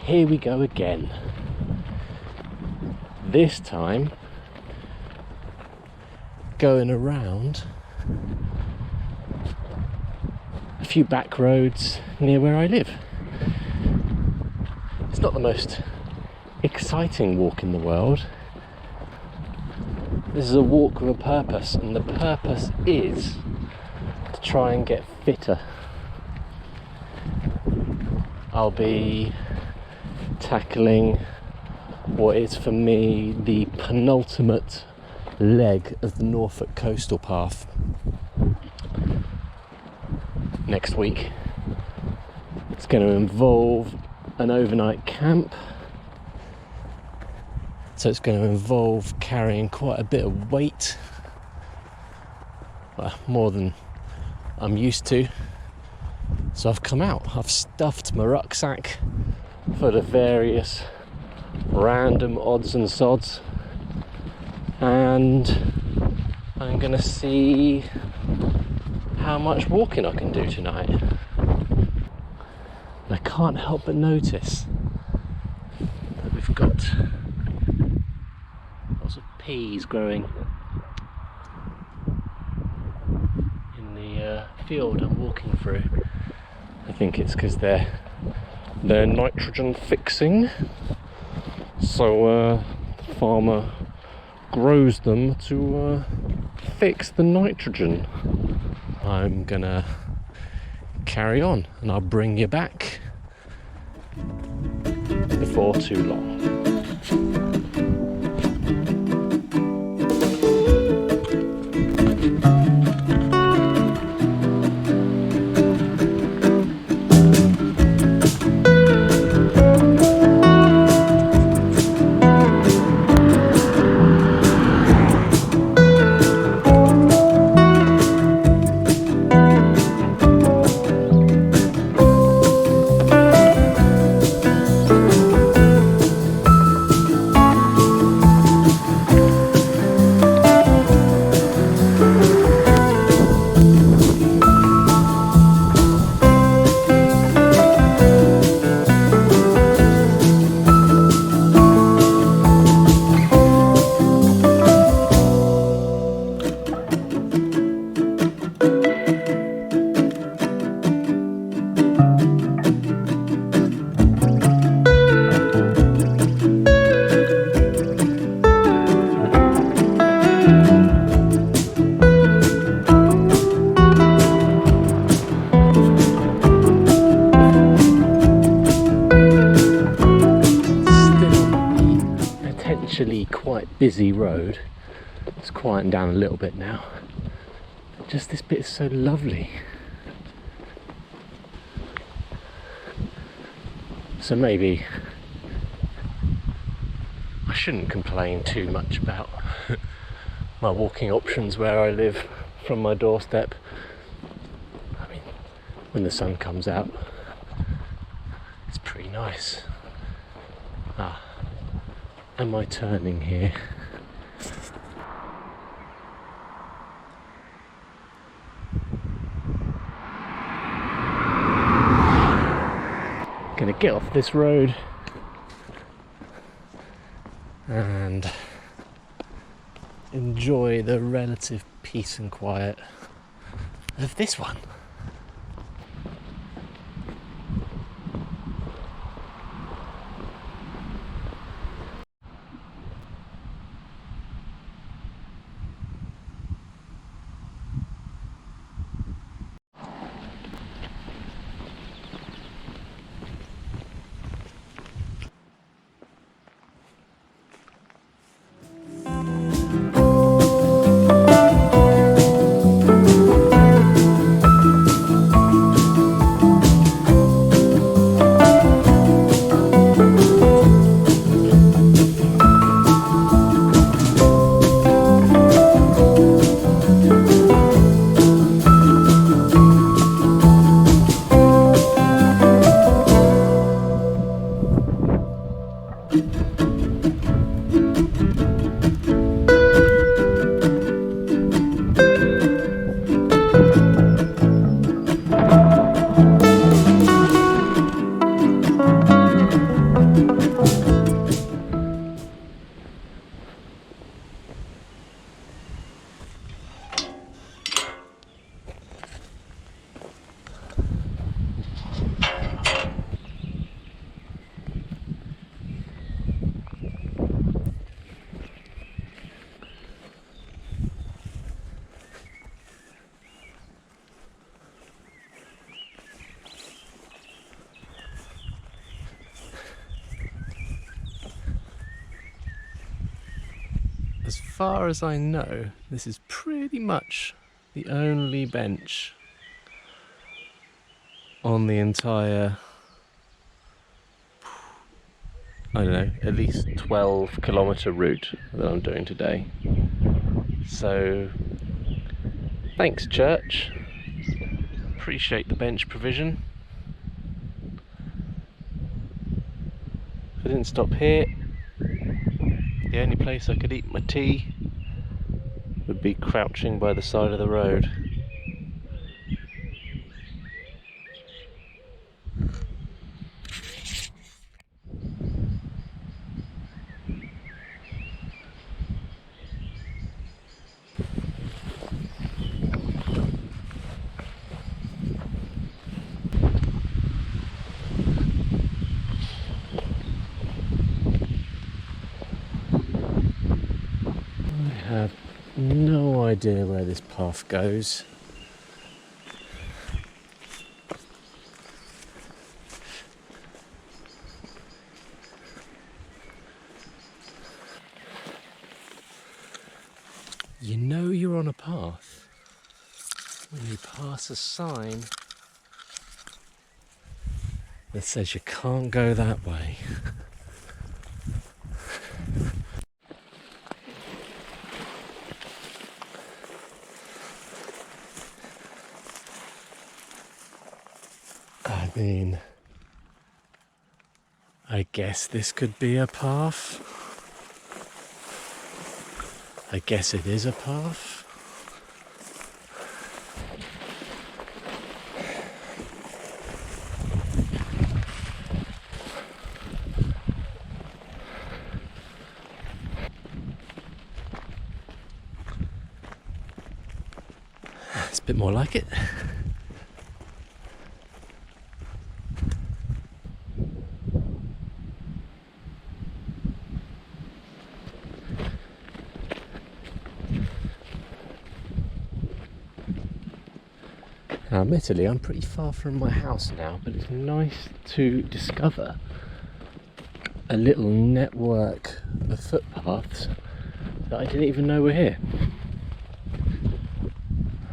here we go again. This time going around a few back roads near where I live. It's not the most exciting walk in the world. This is a walk with a purpose, and the purpose is to try and get fitter. I'll be tackling what is for me the penultimate leg of the Norfolk Coastal Path next week. It's going to involve an overnight camp, so it's going to involve carrying quite a bit of weight, well, more than I'm used to. So I've come out, I've stuffed my rucksack full of various random odds and sods, and I'm going to see how much walking I can do tonight. And I can't help but notice that we've got lots of peas growing in the field I'm walking through. I think it's because they're nitrogen fixing, so the farmer grows them to fix the nitrogen. I'm gonna carry on and I'll bring you back before too long. Quite busy road. It's quieting down a little bit now. Just this bit is so lovely. So maybe I shouldn't complain too much about my walking options where I live from my doorstep. I mean, when the sun comes out, it's pretty nice. Am I turning here? Gonna get off this road and enjoy the relative peace and quiet of this one. far as I know, this is pretty much the only bench on the entire, I don't know, at least 12-kilometre route that I'm doing today. So, thanks church, appreciate the bench provision. If I didn't stop here, the only place I could eat my tea would be crouching by the side of the road. I have no idea where this path goes. You know you're on a path when you pass a sign that says you can't go that way. I mean, I guess this could be a path. I guess it is a path. It's a bit more like it. Now, admittedly, I'm pretty far from my house now, but it's nice to discover a little network of footpaths that I didn't even know were here.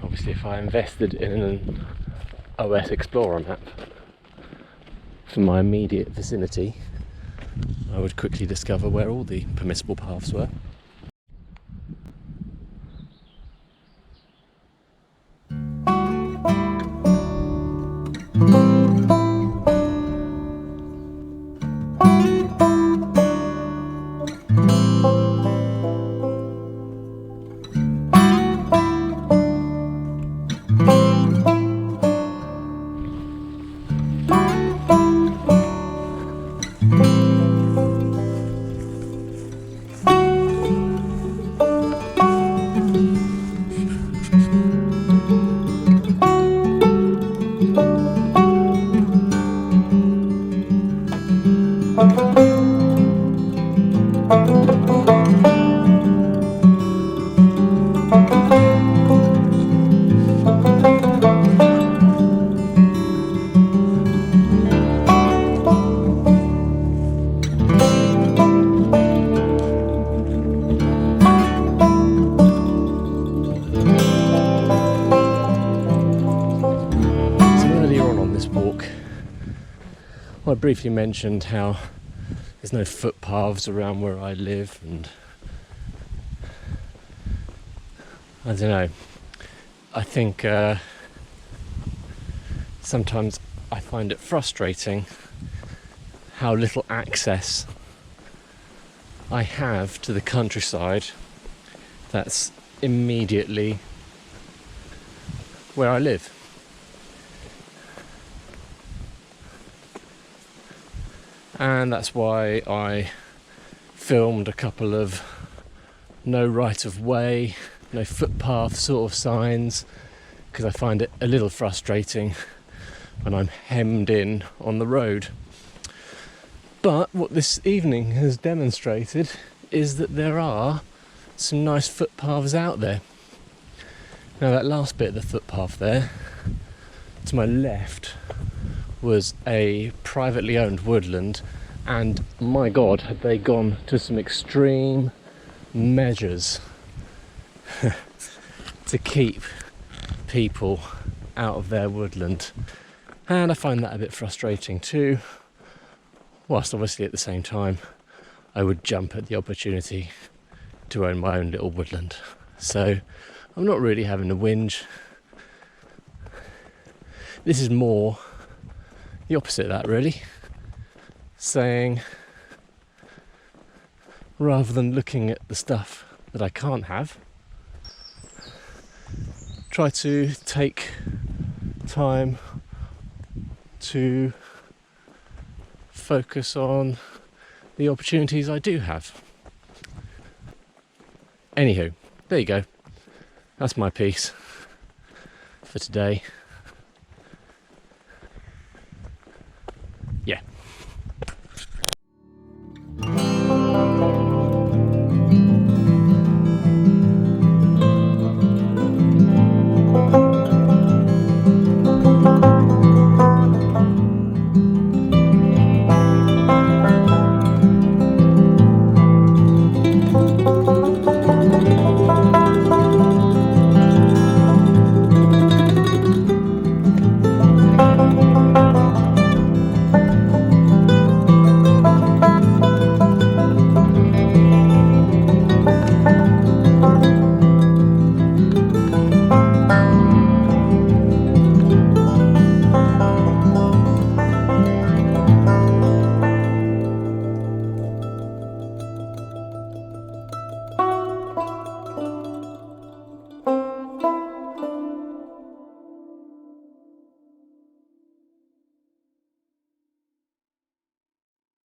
Obviously, if I invested in an OS Explorer map for my immediate vicinity, I would quickly discover where all the permissible paths were. I briefly mentioned how there's no footpaths around where I live, and I don't know, I think sometimes I find it frustrating how little access I have to the countryside that's immediately where I live. And that's why I filmed a couple of no right of way, no footpath sort of signs, because I find it a little frustrating when I'm hemmed in on the road. But what this evening has demonstrated is that there are some nice footpaths out there. Now, that last bit of the footpath there, to my left, was a privately owned woodland, and my god, had they gone to some extreme measures to keep people out of their woodland. And I find that a bit frustrating too, whilst obviously at the same time I would jump at the opportunity to own my own little woodland. So I'm not really having a whinge. This is more the opposite of that, really. Saying, rather than looking at the stuff that I can't have, try to take time to focus on the opportunities I do have. Anywho, there you go. That's my piece for today.